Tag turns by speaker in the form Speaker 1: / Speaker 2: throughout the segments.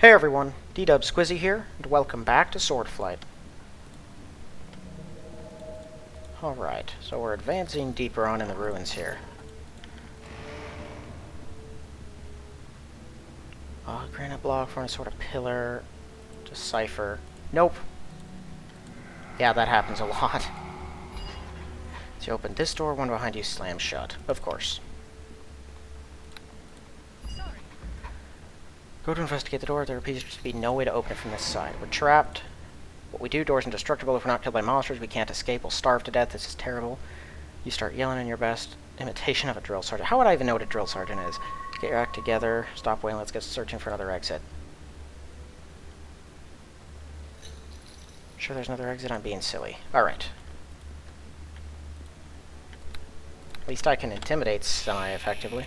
Speaker 1: Hey everyone, D-Dub Squizzy here, and welcome back to Swordflight. Alright, so we're advancing deeper on in the ruins here. Granite block for a sort of pillar. Decipher. Nope. Yeah, that happens a lot. So you open this door, one behind you slams shut. Of course. Go to investigate the door. There appears to be no way to open it from this side. We're trapped. What we do, door's indestructible. If we're not killed by monsters, we can't escape. We'll starve to death. This is terrible. You start yelling in your best imitation of a drill sergeant. How would I even know what a drill sergeant is? Get your act together. Stop waiting. Let's get searching for another exit. Sure there's another exit? I'm being silly. Alright. At least I can intimidate semi-effectively.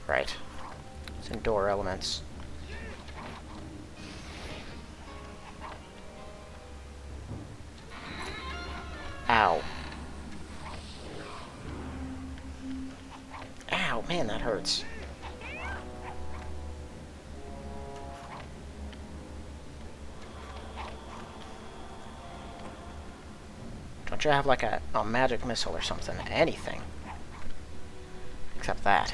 Speaker 1: Right. It's indoor elements. Ow. Ow, man, that hurts. Don't you have like a magic missile or something? Anything. Except that.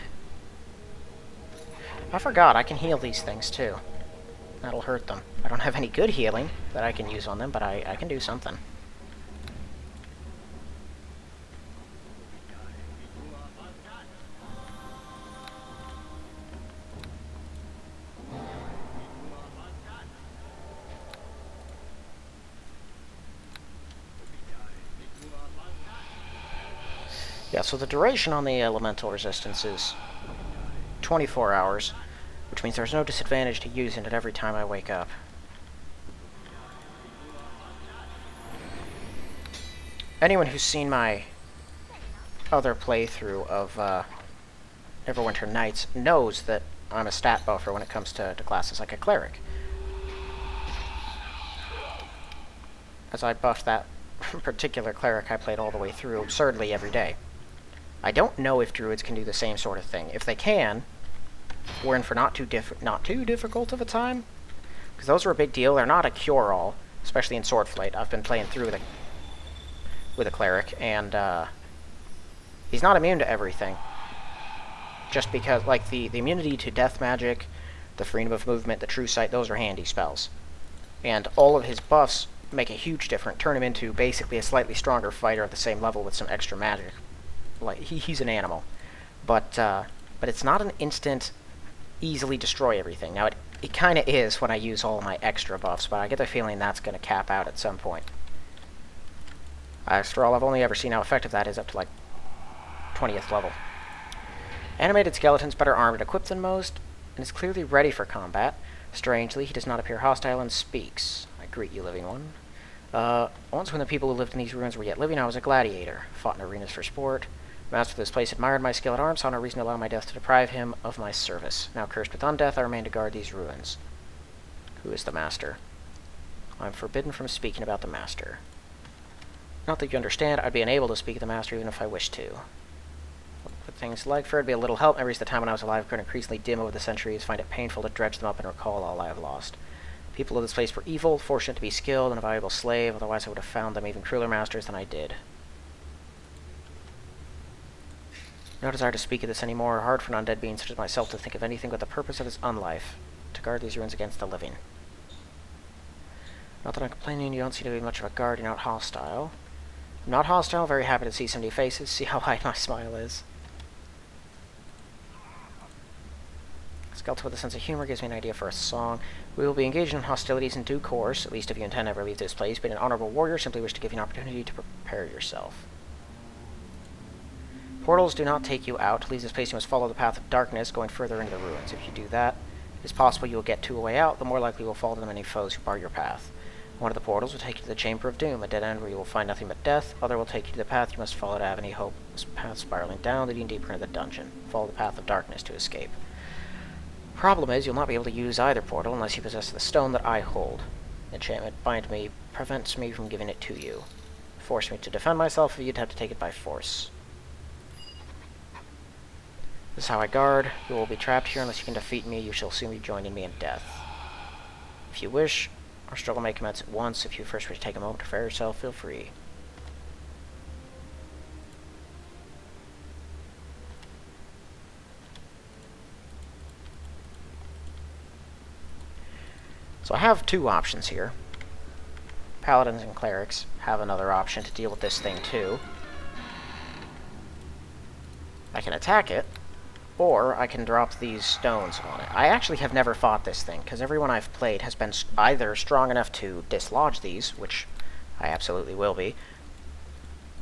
Speaker 1: I forgot, I can heal these things too. That'll hurt them. I don't have any good healing that I can use on them, but I can do something. Yeah, so the duration on the elemental resistance is 24 hours, which means there's no disadvantage to using it every time I wake up. Anyone who's seen my other playthrough of Neverwinter Nights knows that I'm a stat buffer when it comes to classes like a cleric. As I buffed that particular cleric I played all the way through absurdly every day. I don't know if druids can do the same sort of thing. If they can, we're in for not too difficult of a time, because those are a big deal. They're not a cure-all, especially in Swordflight. I've been playing through with a cleric, and he's not immune to everything. Just because, like, the immunity to death magic, the freedom of movement, the true sight, those are handy spells. And all of his buffs make a huge difference, turn him into basically a slightly stronger fighter at the same level with some extra magic. Like, he's an animal. But it's not an instant easily destroy everything. Now, it kind of is when I use all my extra buffs, but I get the feeling that's going to cap out at some point. After all, I've only ever seen how effective that is up to, like, 20th level. Animated skeleton's better armed and equipped than most, and is clearly ready for combat. Strangely, he does not appear hostile and speaks. I greet you, living one. Once when the people who lived in these ruins were yet living, I was a gladiator. Fought in arenas for sport. The master of this place admired my skill at arms, saw no reason to allow my death to deprive him of my service. Now cursed with undeath, I remain to guard these ruins. Who is the master? I'm forbidden from speaking about the master. Not that you understand, I'd be unable to speak of the master even if I wished to. What things like for it would be a little help. Memories of the time when I was alive grown increasingly dim over the centuries, find it painful to dredge them up and recall all I have lost. People of this place were evil, fortunate to be skilled and a valuable slave, otherwise I would have found them even crueler masters than I did. No desire to speak of this anymore. Hard for an undead being such as myself to think of anything but the purpose of his unlife, to guard these ruins against the living. Not that I'm complaining, you don't seem to be much of a guard, you're not hostile. I'm not hostile, very happy to see so many faces, see how wide my smile is. Skeleton with a sense of humor gives me an idea for a song. We will be engaged in hostilities in due course, at least if you intend to ever leave this place. Being an honorable warrior, simply wish to give you an opportunity to prepare yourself. Portals do not take you out. To leave this place, you must follow the path of darkness, going further into the ruins. If you do that, it is possible you will get to a way out, the more likely you will fall to the many foes who bar your path. One of the portals will take you to the Chamber of Doom, a dead end where you will find nothing but death. Other will take you to the path you must follow to have any hope. This path spiraling down, leading deeper into the dungeon. Follow the path of darkness to escape. Problem is, you'll not be able to use either portal unless you possess the stone that I hold. Enchantment bind me prevents me from giving it to you. Force me to defend myself, you'd have to take it by force. This is how I guard. You will be trapped here unless you can defeat me. You shall soon be joining me in death. If you wish, our struggle may commence at once. If you first wish to take a moment to prepare yourself, feel free. So I have two options here. Paladins and clerics have another option to deal with this thing too. I can attack it, or I can drop these stones on it. I actually have never fought this thing, because everyone I've played has been either strong enough to dislodge these, which I absolutely will be,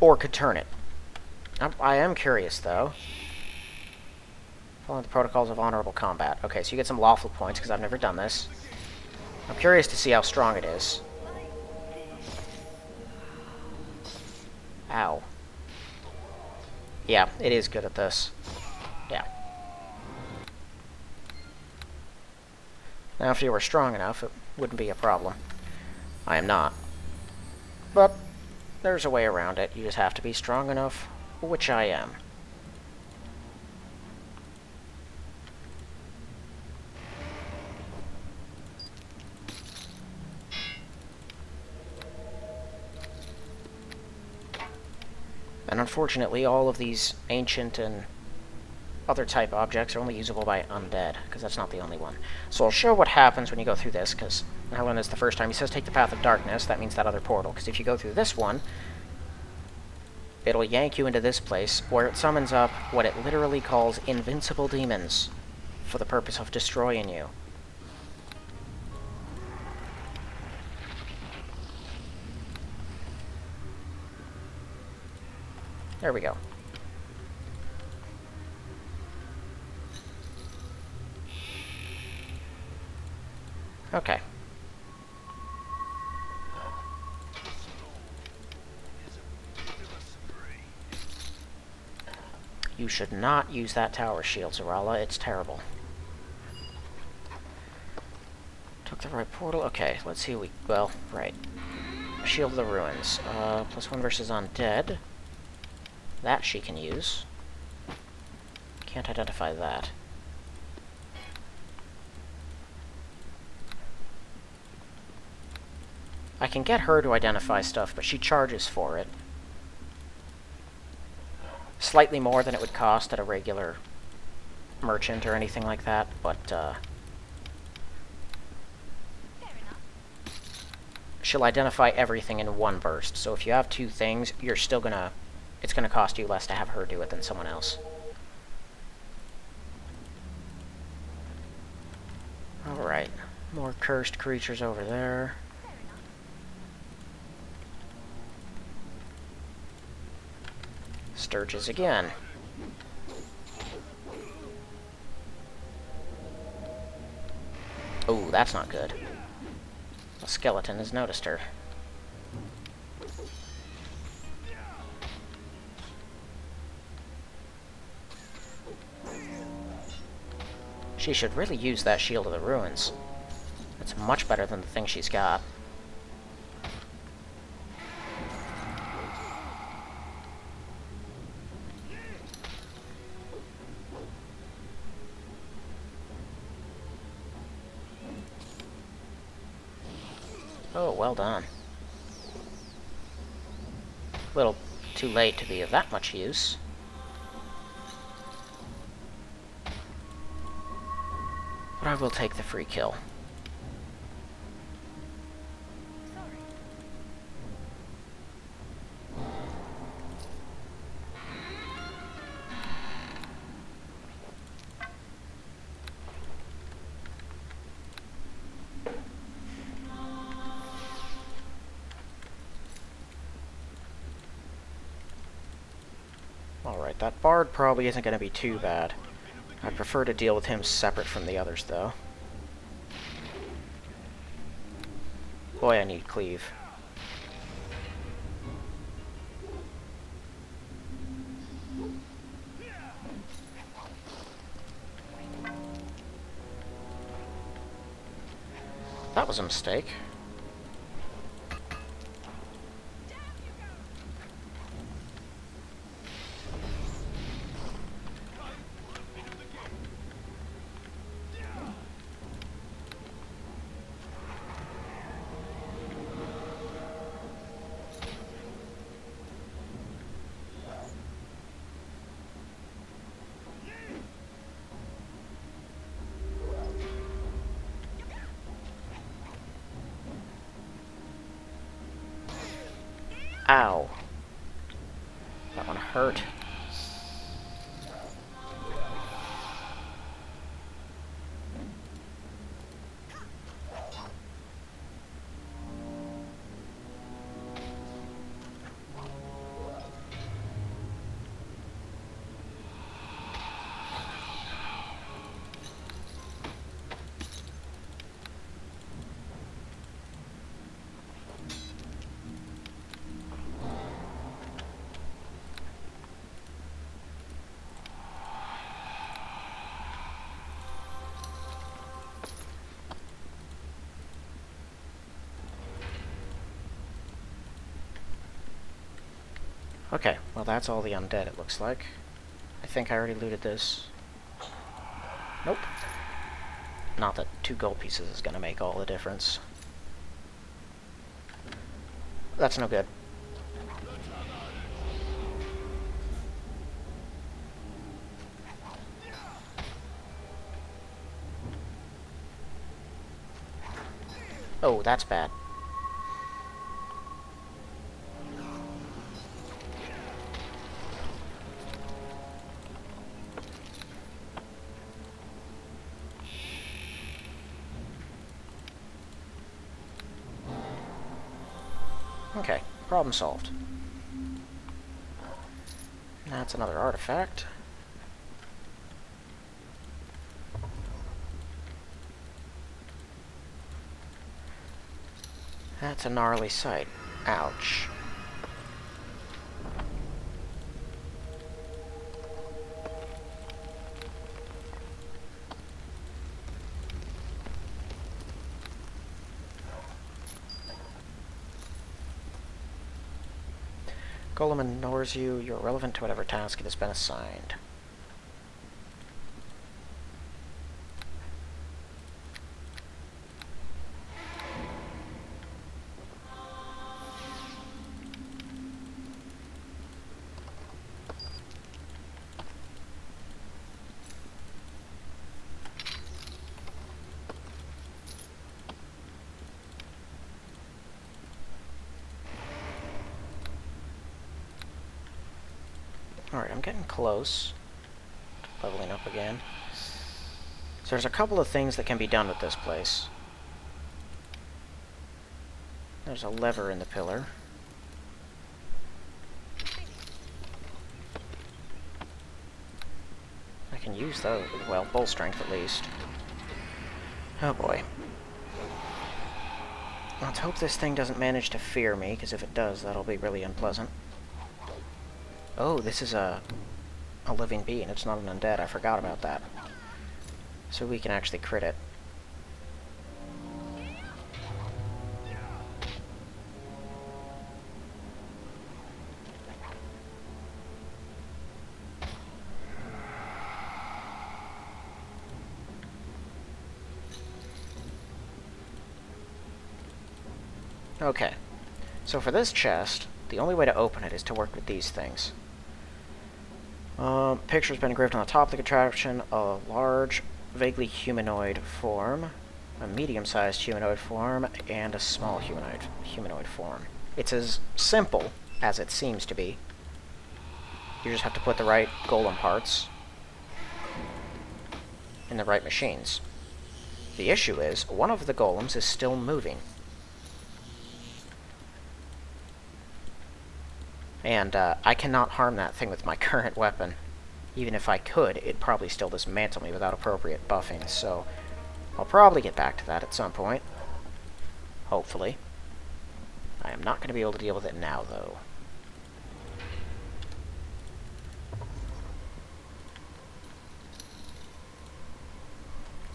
Speaker 1: or could turn it. I am curious, though. Following the protocols of honorable combat. Okay, so you get some lawful points, because I've never done this. I'm curious to see how strong it is. Ow. Yeah, it is good at this. Yeah. Now, if you were strong enough, it wouldn't be a problem. I am not. But there's a way around it. You just have to be strong enough, which I am. And unfortunately, all of these ancient and other type objects are only usable by undead, because that's not the only one. So I'll show what happens when you go through this, because I learned this the first time. He says take the path of darkness. That means that other portal, because if you go through this one, it'll yank you into this place, where it summons up what it literally calls invincible demons, for the purpose of destroying you. There we go. Okay. You should not use that tower shield, Zarala. It's terrible. Took the right portal. Okay, let's see. Well, right. Shield of the Ruins. +1 versus undead. That she can use. Can't identify that. I can get her to identify stuff, but she charges for it. Slightly more than it would cost at a regular merchant or anything like that, but she'll identify everything in one burst. So if you have two things, you're still gonna... It's going to cost you less to have her do it than someone else. Alright. More cursed creatures over there. Sturges again. Oh, that's not good. A skeleton has noticed her. She should really use that Shield of the Ruins. It's much better than the thing she's got. Oh, well done. A little too late to be of that much use. But I will take the free kill. Alright, that bard probably isn't going to be too bad. I prefer to deal with him separate from the others, though. Boy, I need cleave. That was a mistake. Ow. That one hurt. Okay, well that's all the undead it looks like. I think I already looted this. Nope. Not that 2 gold pieces is gonna make all the difference. That's no good. Oh, that's bad. Okay, problem solved. That's another artifact. That's a gnarly sight. Ouch. Golem ignores you. You're relevant to whatever task it has been assigned. Alright, I'm getting close to leveling up again. So there's a couple of things that can be done with this place. There's a lever in the pillar. I can use those. Well, bull strength at least. Oh boy. Let's hope this thing doesn't manage to fear me, because if it does, that'll be really unpleasant. Oh, this is a living being. It's not an undead. I forgot about that. So we can actually crit it. Okay. So for this chest, the only way to open it is to work with these things. Picture's been engraved on the top of the contraption: a large, vaguely humanoid form, a medium-sized humanoid form, and a small humanoid form. It's as simple as it seems to be. You just have to put the right golem parts in the right machines. The issue is, one of the golems is still moving. And I cannot harm that thing with my current weapon. Even if I could, it'd probably still dismantle me without appropriate buffing, so I'll probably get back to that at some point. Hopefully. I am not going to be able to deal with it now, though.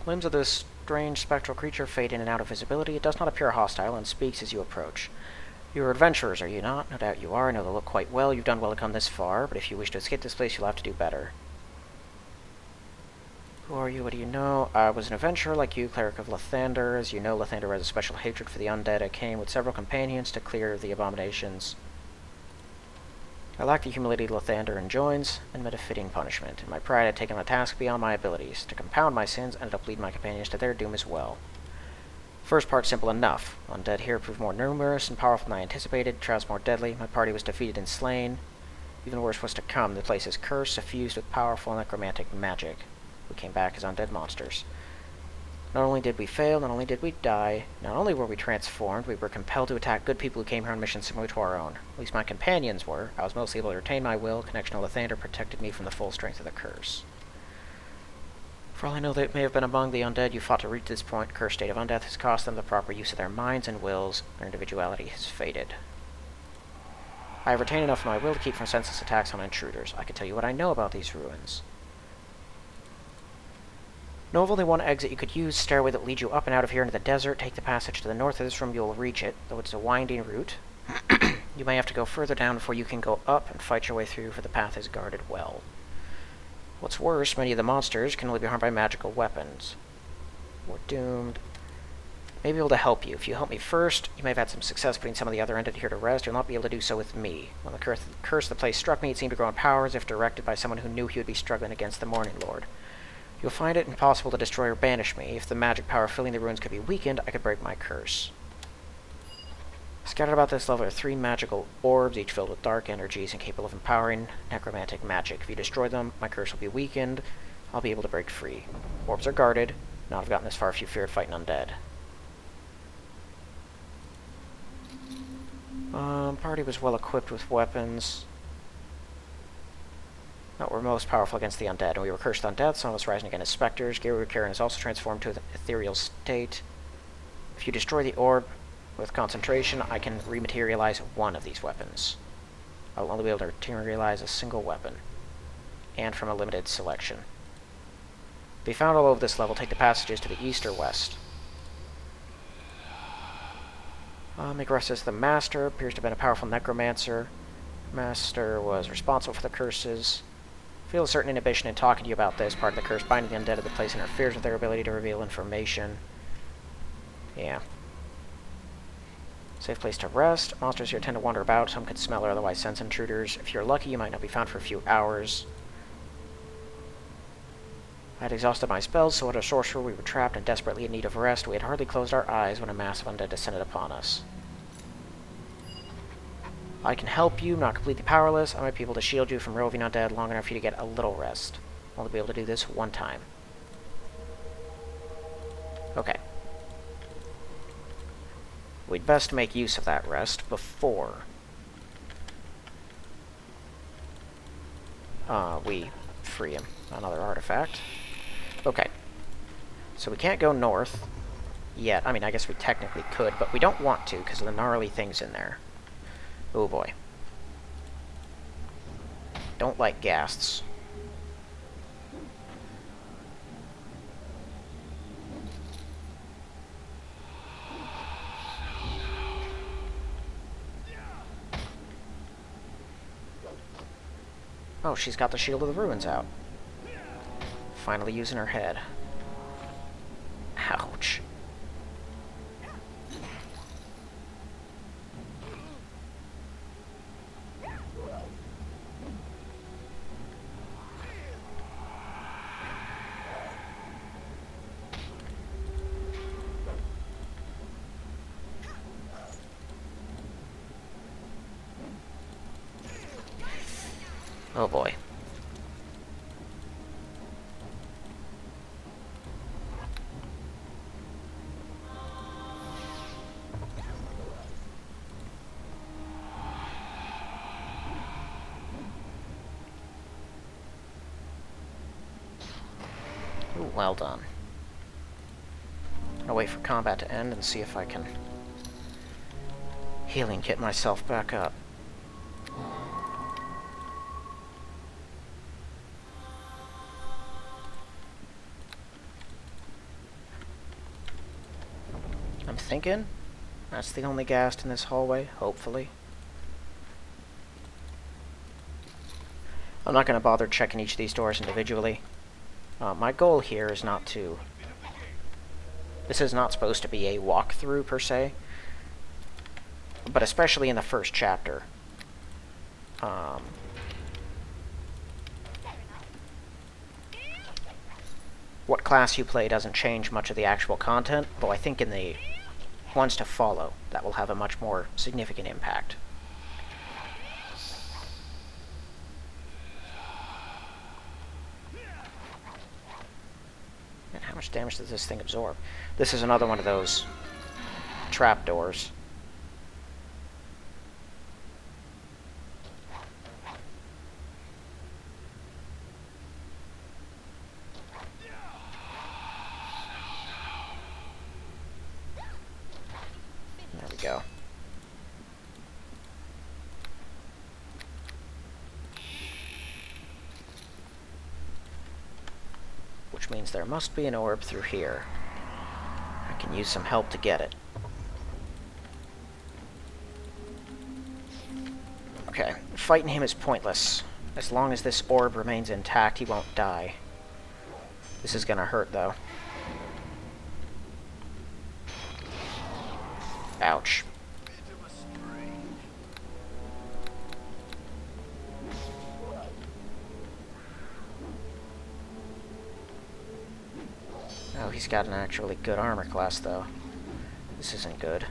Speaker 1: Limbs of this strange spectral creature fade in and out of visibility. It does not appear hostile and speaks as you approach. You are adventurers, are you not? No doubt you are. I know they look quite well. You've done well to come this far, but if you wish to escape this place, you'll have to do better. Who are you? What do you know? I was an adventurer like you, cleric of Lathander. As you know, Lathander has a special hatred for the undead. I came with several companions to clear the abominations. I lack the humility Lathander enjoins, and met a fitting punishment. In my pride, I had taken on a task beyond my abilities. To compound my sins, I ended up leading my companions to their doom as well. First part simple enough. Undead here proved more numerous and powerful than I anticipated. Trials more deadly. My party was defeated and slain. Even worse was to come. The place is cursed, suffused with powerful necromantic magic. We came back as undead monsters. Not only did we fail, not only did we die, not only were we transformed, we were compelled to attack good people who came here on missions similar to our own. At least my companions were. I was mostly able to retain my will. Connection to Lathander protected me from the full strength of the curse. For all I know, they may have been among the undead you fought to reach this point. Cursed state of undeath has cost them the proper use of their minds and wills. Their individuality has faded. I have retained enough of my will to keep from senseless attacks on intruders. I can tell you what I know about these ruins. Know of only one exit you could use, stairway that leads you up and out of here into the desert. Take the passage to the north of this room, you'll reach it, though it's a winding route. You may have to go further down before you can go up and fight your way through, for the path is guarded well. What's worse, many of the monsters can only be harmed by magical weapons. We're doomed. May be able to help you. If you help me first, you may have had some success putting some of the other undead here to rest. You'll not be able to do so with me. When the curse of the place struck me, it seemed to grow in power as if directed by someone who knew he would be struggling against the Morning Lord. You'll find it impossible to destroy or banish me. If the magic power filling the ruins could be weakened, I could break my curse. Scattered about this level are 3 magical orbs, each filled with dark energies and capable of empowering necromantic magic. If you destroy them, my curse will be weakened. I'll be able to break free. Orbs are guarded. Not have gotten this far if you feared fighting undead. Party was well equipped with weapons. That were most powerful against the undead, and we were cursed on death, some of us rising again as specters. Gear we were carrying is also transformed to an ethereal state. If you destroy the orb with concentration, I can rematerialize one of these weapons. I'll only be able to materialize a single weapon, and from a limited selection. Be found all over this level. Take the passages to the east or west. Megressus the Master appears to have been a powerful necromancer. Master was responsible for the curses. Feel a certain inhibition in talking to you about this. Part of the curse binding the undead of the place interferes with their ability to reveal information. Yeah. Safe place to rest. Monsters here tend to wander about. Some could smell or otherwise sense intruders. If you're lucky, you might not be found for a few hours. I had exhausted my spells, so at a sorcerer we were trapped and desperately in need of rest. We had hardly closed our eyes when a mass of undead descended upon us. I can help you, not completely powerless. I might be able to shield you from roving undead long enough for you to get a little rest. I'll only be able to do this one time. Okay. We'd best make use of that rest before we free him. Another artifact. Okay. So we can't go north yet. I mean, I guess we technically could, but we don't want to because of the gnarly things in there. Oh boy. Don't like ghasts. Oh, she's got the Shield of the Ruins out. Finally using her head. Ouch. Oh boy. Ooh, well done. I'll wait for combat to end and see if I can healing kit myself back up. I'm thinking that's the only ghast in this hallway, hopefully. I'm not going to bother checking each of these doors individually. My goal here is not to... This is not supposed to be a walkthrough, per se. But especially in the first chapter. What class you play doesn't change much of the actual content, though I think in the ones to follow that will have a much more significant impact. And how much damage does this thing absorb? This is another one of those trapdoors. There we go. Which means there must be an orb through here. I can use some help to get it. Okay, fighting him is pointless. As long as this orb remains intact, he won't die. This is gonna hurt, though. Ouch. Oh, he's got an actually good armor class, though. This isn't good.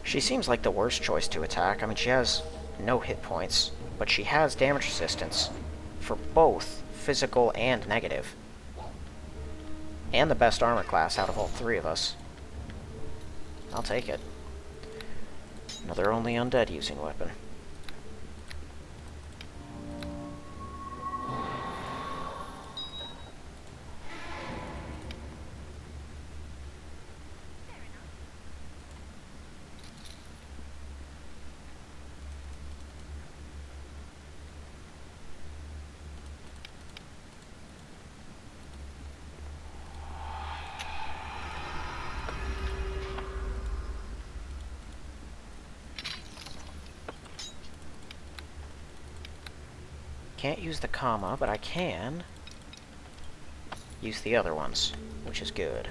Speaker 1: She seems like the worst choice to attack. I mean, she has no hit points, but she has damage resistance for both physical and negative. And the best armor class out of all three of us. I'll take it. Another only undead using weapon. Can't use the comma, but I can use the other ones, which is good.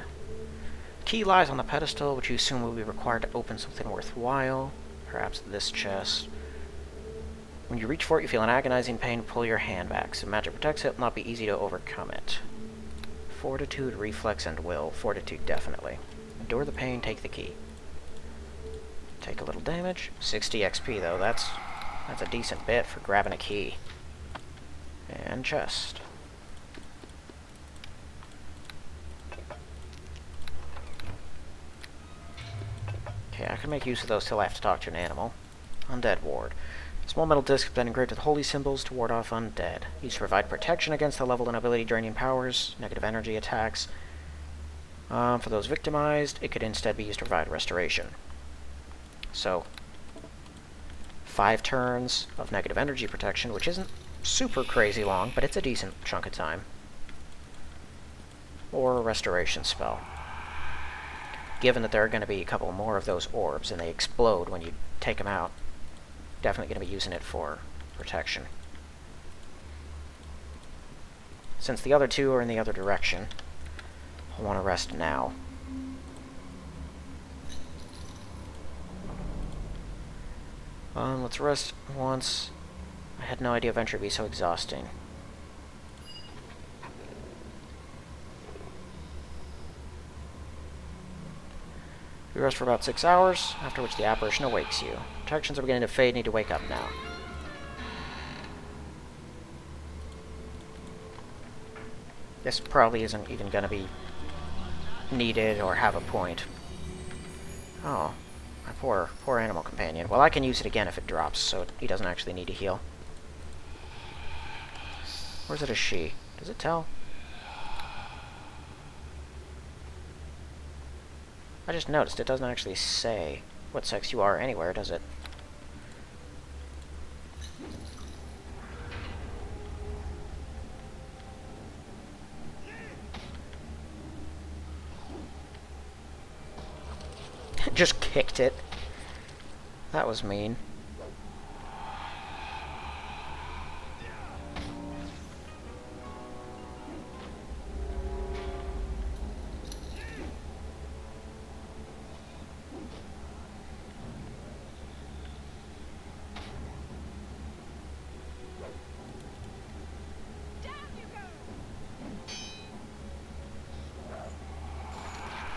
Speaker 1: Key lies on the pedestal, which you assume will be required to open something worthwhile. Perhaps this chest. When you reach for it, you feel an agonizing pain. Pull your hand back. So magic protects it. It will not be easy to overcome it. Fortitude, reflex, and will. Fortitude, definitely. Endure the pain, take the key. Take a little damage. 60 XP, though. That's a decent bit for grabbing a key. And chest. Okay, I can make use of those till I have to talk to an animal. Undead ward. Small metal disc then engraved with holy symbols to ward off undead. Used to provide protection against the level and ability draining powers, negative energy attacks. For those victimized, it could instead be used to provide restoration. So, 5 turns of negative energy protection, which isn't super crazy long, but it's a decent chunk of time. Or a restoration spell. Given that there are going to be a couple more of those orbs and they explode when you take them out, definitely going to be using it for protection. Since the other two are in the other direction, I want to rest now. Let's rest once. I had no idea venture would be so exhausting. You rest for about 6 hours, after which the apparition awakes you. Protections are beginning to fade, need to wake up now. This probably isn't even going to be needed or have a point. Oh, my poor animal companion. Well, I can use it again if it drops, so he doesn't actually need to heal. Or is it a she? Does it tell? I just noticed it doesn't actually say what sex you are anywhere, does it? Just kicked it. That was mean.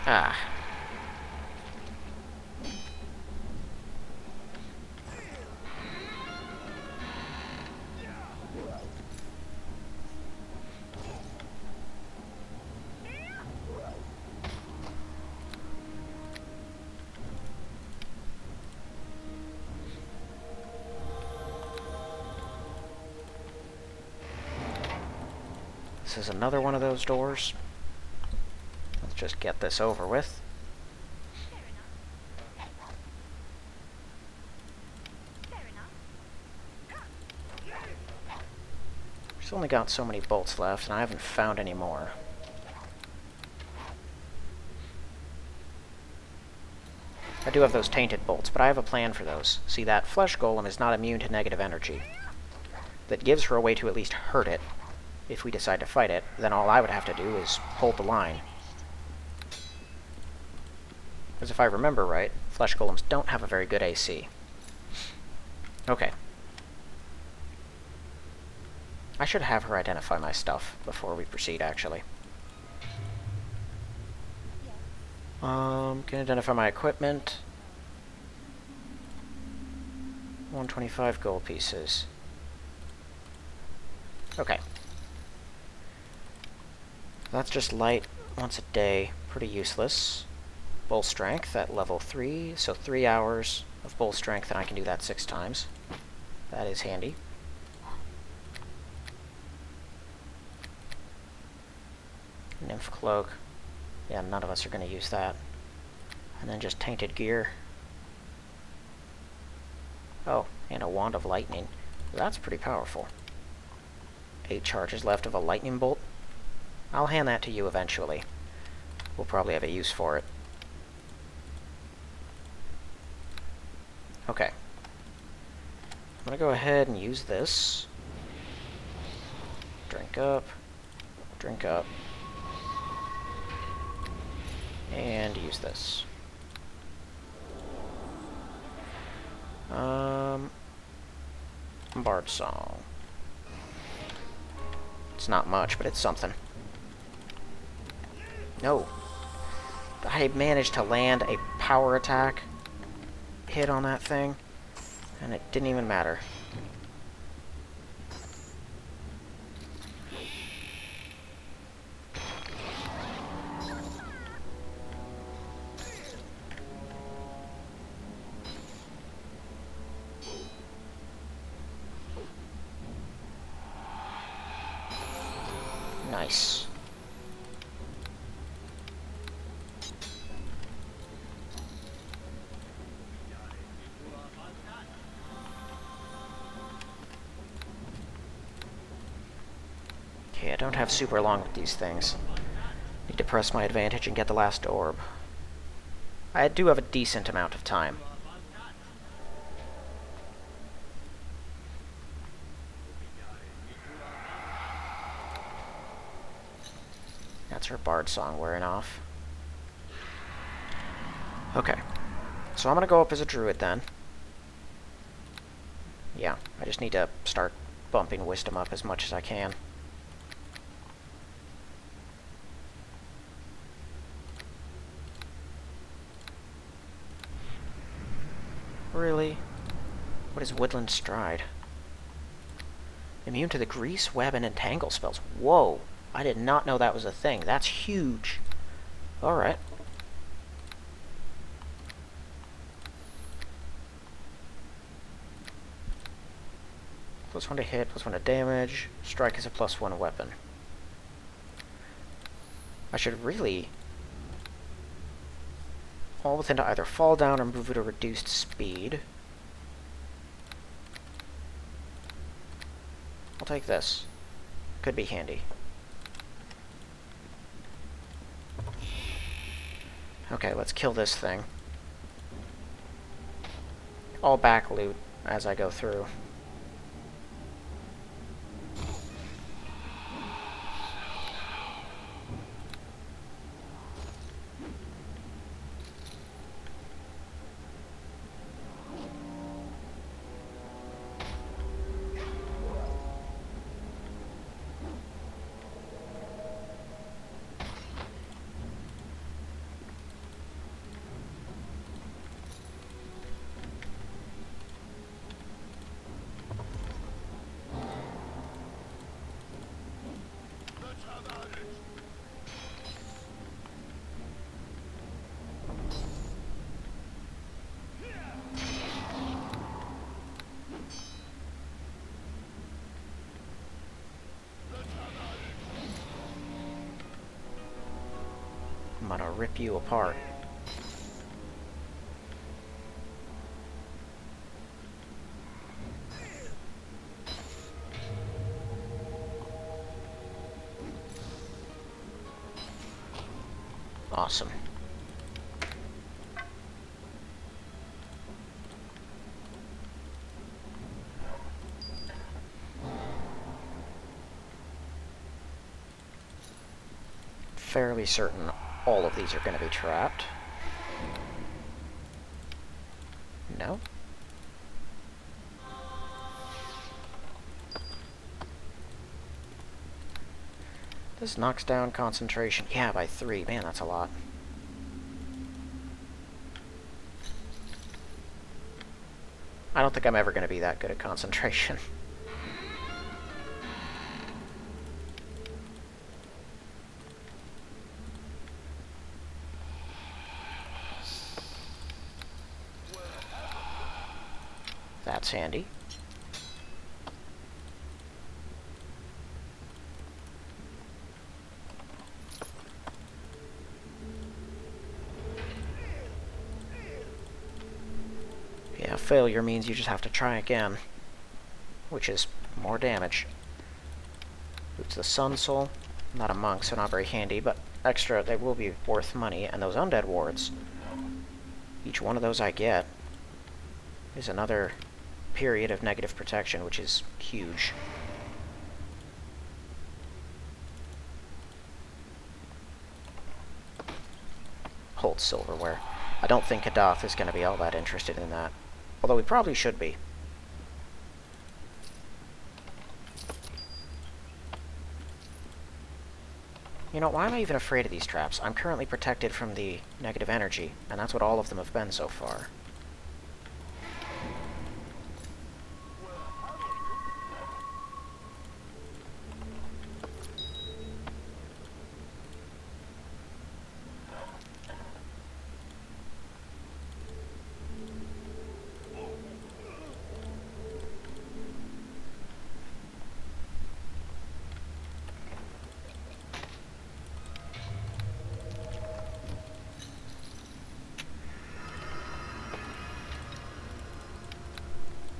Speaker 1: Ah. This is another one of those doors. Let's just get this over with. She's only got so many bolts left, and I haven't found any more. I do have those tainted bolts, but I have a plan for those. See, that flesh golem is not immune to negative energy. That gives her a way to at least hurt it. If we decide to fight it, then all I would have to do is hold the line. Because if I remember right, flesh golems don't have a very good AC. Okay. I should have her identify my stuff before we proceed, actually. Can identify my equipment. 125 gold pieces. Okay. That's just light once a day. Pretty useless. Bull strength at level 3, so 3 hours of bull strength, and I can do that 6 times. That is handy. Nymph cloak. Yeah, none of us are going to use that. And then just tainted gear. Oh, and a wand of lightning. That's pretty powerful. 8 charges left of a lightning bolt. I'll hand that to you eventually. We'll probably have a use for it. Okay. I'm going to go ahead and use this. Drink up. Drink up. And use this. Bard Song. It's not much, but it's something. No. I managed to land a power attack hit on that thing, and it didn't even matter. Nice. Okay, I don't have super long with these things. Need to press my advantage and get the last orb. I do have a decent amount of time. That's her bard song wearing off. Okay. So I'm gonna go up as a druid then. Yeah, I just need to start bumping wisdom up as much as I can. Really? What is Woodland Stride? Immune to the Grease, Web, and Entangle spells. Whoa! I did not know that was a thing. That's huge. Alright. +1 to hit, +1 to damage. Strike is a +1 weapon. I should really... all within to either fall down or move at a reduced speed. I'll take this. Could be handy. Okay, let's kill this thing. I'll back loot as I go through. gonna rip you apart. Awesome. Fairly certain all of these are going to be trapped. No? This knocks down concentration. Yeah, by 3. Man, that's a lot. I don't think I'm ever going to be that good at concentration. That's handy. Yeah, failure means you just have to try again, which is more damage. It's the Sun Soul. I'm not a monk, so not very handy, but extra, they will be worth money. And those undead wards, each one of those I get is another period of negative protection, which is huge. Hold silverware. I don't think Kadath is going to be all that interested in that. Although he probably should be. You know, why am I even afraid of these traps? I'm currently protected from the negative energy, and that's what all of them have been so far.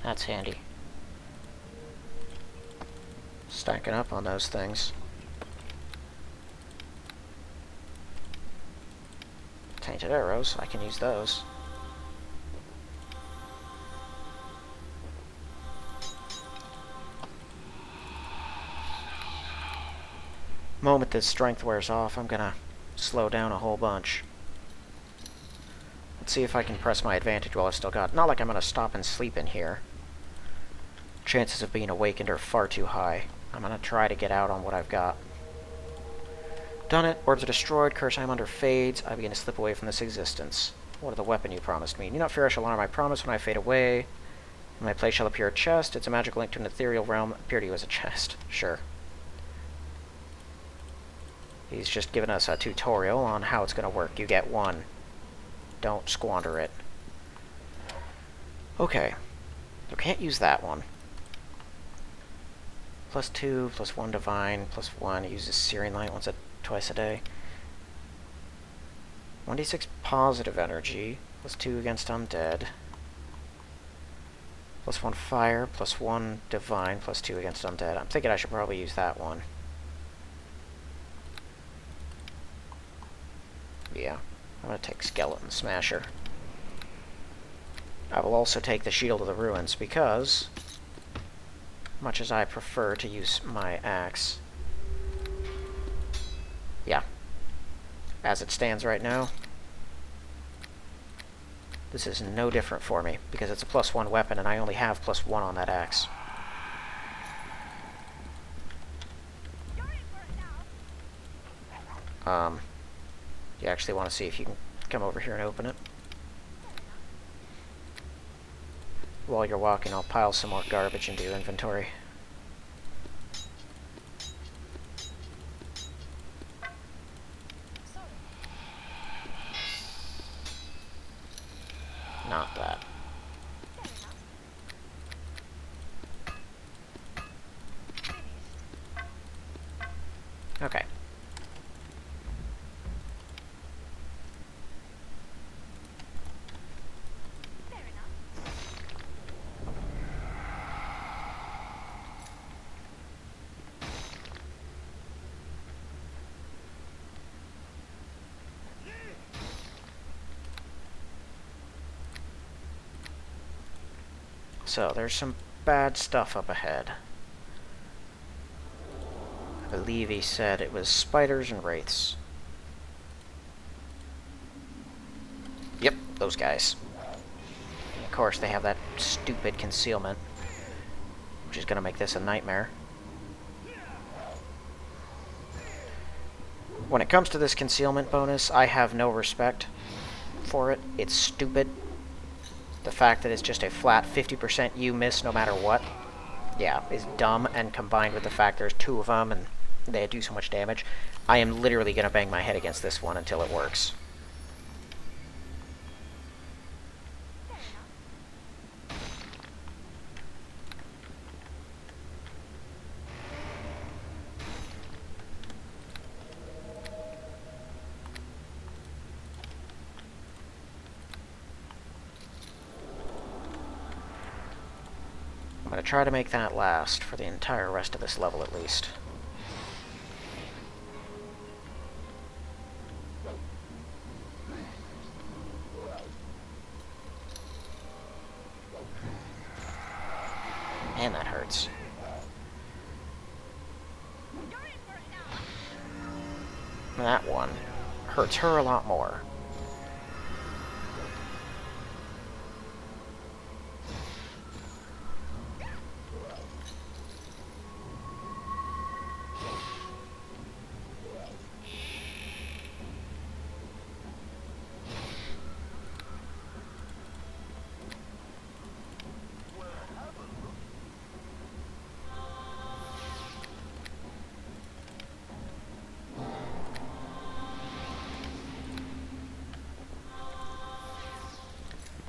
Speaker 1: That's handy. Stacking up on those things. Tainted arrows, I can use those. Moment this strength wears off, I'm gonna slow down a whole bunch. Let's see if I can press my advantage while I've still got... Not like I'm gonna stop and sleep in here. Chances of being awakened are far too high. I'm gonna try to get out on what I've got. Done it. Orbs are destroyed. Curse I am under fades. I begin to slip away from this existence. What of the weapon you promised me? You not fear I shall honor my promise when I fade away. In my place shall appear a chest. It's a magical link to an ethereal realm. Appear to you as a chest. Sure. He's just given us a tutorial on how it's going to work. You get one. Don't squander it. Okay. So can't use that one. +2, +1 divine, +1. It uses Searing Light twice a day. 1d6 positive energy, +2 against undead. +1 fire, +1 divine, +2 against undead. I'm thinking I should probably use that one. Yeah, I'm going to take Skeleton Smasher. I will also take the Shield of the Ruins because, much as I prefer to use my axe, yeah, as it stands right now, this is no different for me because it's a +1 weapon and I only have +1 on that axe. You actually want to see if you can come over here and open it. While you're walking, I'll pile some more garbage into your inventory. Not that. Okay. So, there's some bad stuff up ahead. I believe he said it was spiders and wraiths. Yep, those guys. Of course, they have that stupid concealment, which is going to make this a nightmare. When it comes to this concealment bonus, I have no respect for it. It's stupid. The fact that it's just a flat 50% you miss no matter what, yeah, is dumb, and combined with the fact there's two of them and they do so much damage, I am literally going to bang my head against this one until it works. I'm going to try to make that last for the entire rest of this level at least. Man, that hurts. That one hurts her a lot more.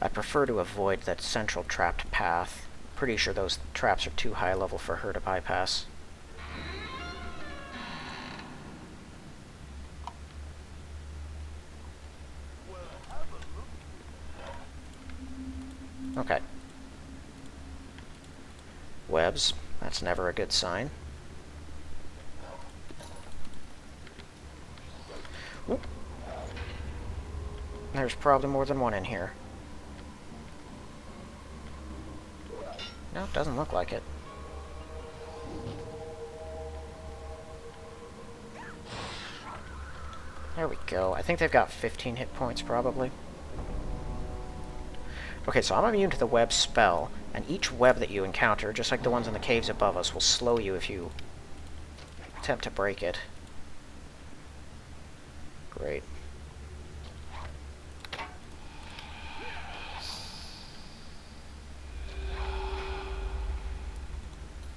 Speaker 1: I prefer to avoid that central trapped path. Pretty sure those traps are too high level for her to bypass. Okay. Webs. That's never a good sign. Oop. There's probably more than one in here. No, doesn't look like it. There we go. I think they've got 15 hit points, probably. Okay, so I'm immune to the web spell, and each web that you encounter, just like the ones in the caves above us, will slow you if you attempt to break it. Great.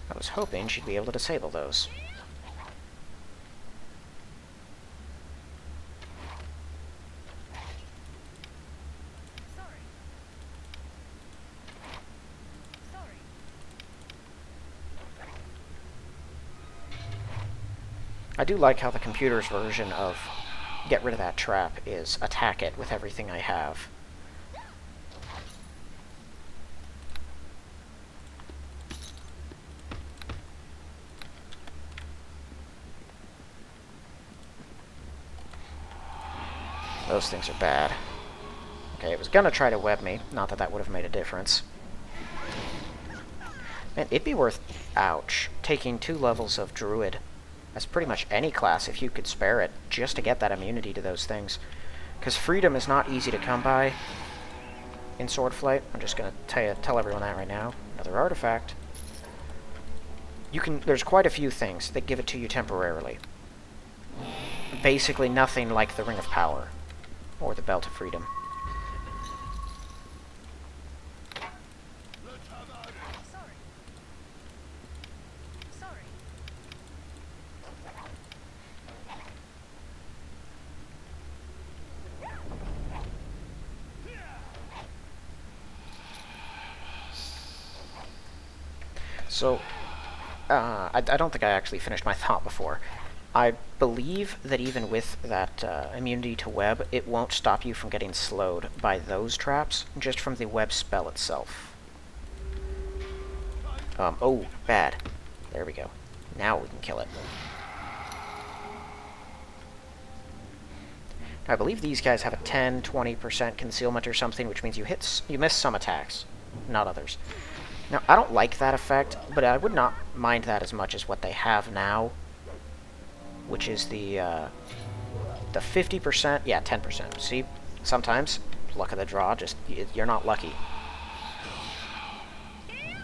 Speaker 1: I was hoping she'd be able to disable those. I do like how the computer's version of get rid of that trap is attack it with everything I have. Those things are bad. Okay, it was gonna try to web me. Not that that would have made a difference. Man, it'd be worth, ouch, taking 2 levels of Druid. That's pretty much any class if you could spare it, just to get that immunity to those things. Because freedom is not easy to come by in Swordflight. I'm just gonna tell everyone that right now. Another artifact. There's quite a few things that give it to you temporarily. Basically nothing like the Ring of Power. Or the Belt of Freedom. So, I don't think I actually finished my thought before. I believe that even with that immunity to web, it won't stop you from getting slowed by those traps, just from the web spell itself. Oh, bad. There we go. Now we can kill it. I believe these guys have a 10-20% concealment or something, which means you miss some attacks, not others. Now, I don't like that effect, but I would not mind that as much as what they have now, which is the 50%, yeah, 10%. See, sometimes, luck of the draw, just, you're not lucky.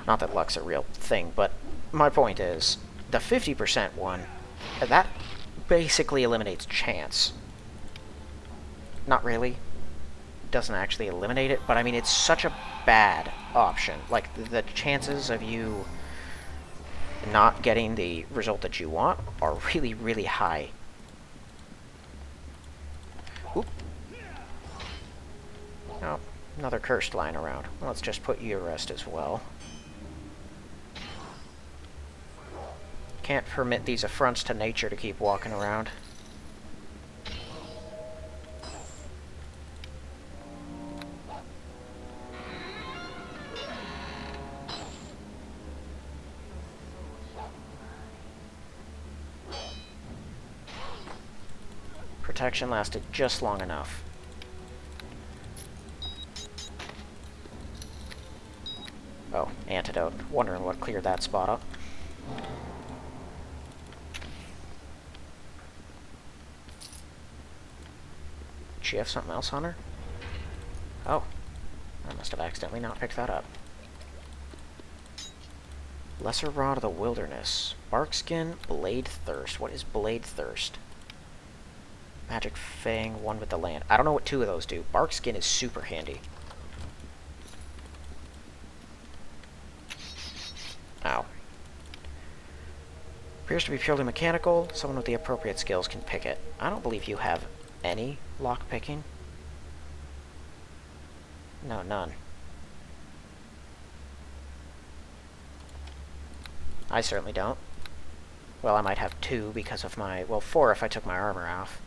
Speaker 1: Not that luck's a real thing, but my point is, the 50% one, that basically eliminates chance. Not really. Doesn't actually eliminate it, but I mean, it's such a bad option. Like, the chances of you not getting the result that you want are really, really high. Oop. Oh, another cursed lying around. Well, let's just put you to rest as well. Can't permit these affronts to nature to keep walking around. Protection lasted just long enough. Oh, antidote. Wondering what cleared that spot up. Did she have something else on her? Oh. I must have accidentally not picked that up. Lesser Rod of the Wilderness. Barkskin, Blade Thirst. What is Blade Thirst? Magic Fang, one with the land. I don't know what two of those do. Barkskin is super handy. Ow. Appears to be purely mechanical. Someone with the appropriate skills can pick it. I don't believe you have any lock picking. No, none. I certainly don't. Well, I might have 2 because of my... well, 4 if I took my armor off.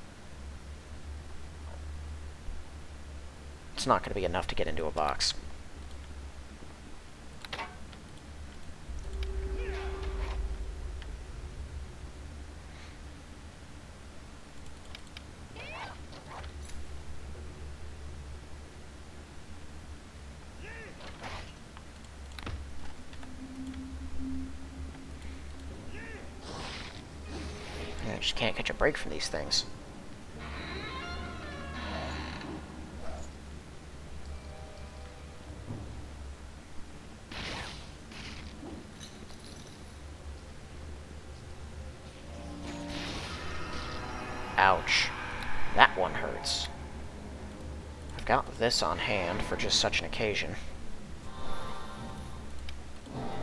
Speaker 1: It's not going to be enough to get into a box. I just can't catch a break from these things. Ouch. That one hurts. I've got this on hand for just such an occasion.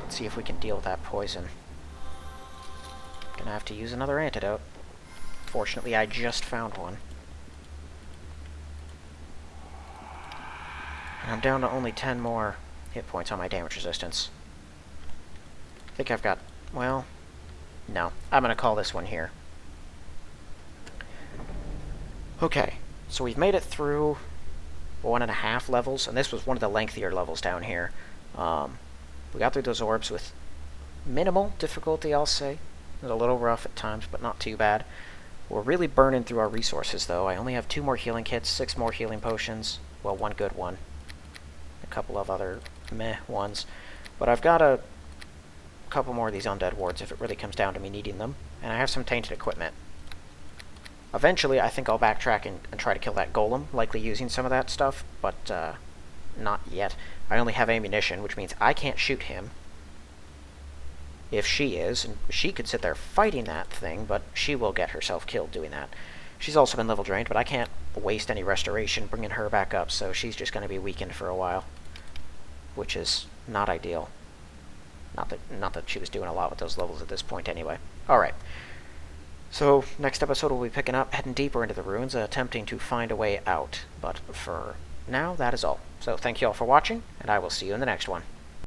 Speaker 1: Let's see if we can deal with that poison. Gonna have to use another antidote. Fortunately, I just found one. And I'm down to only 10 more hit points on my damage resistance. I think I've got... well... no. I'm gonna call this one here. Okay, so we've made it through 1.5 levels, and this was one of the lengthier levels down here. We got through those orbs with minimal difficulty, I'll say. It was a little rough at times, but not too bad. We're really burning through our resources, though. I only have 2 more healing kits, 6 more healing potions. Well, 1 good one. A couple of other meh ones. But I've got a couple more of these undead wards if it really comes down to me needing them. And I have some tainted equipment. Eventually, I think I'll backtrack and try to kill that golem, likely using some of that stuff, but not yet. I only have ammunition, which means I can't shoot him. If she is, and she could sit there fighting that thing, but she will get herself killed doing that. She's also been level drained, but I can't waste any restoration bringing her back up, so she's just going to be weakened for a while, which is not ideal. Not that she was doing a lot with those levels at this point anyway. Alright. So, next episode we'll be picking up, heading deeper into the ruins, attempting to find a way out. But for now, that is all. So, thank you all for watching, and I will see you in the next one.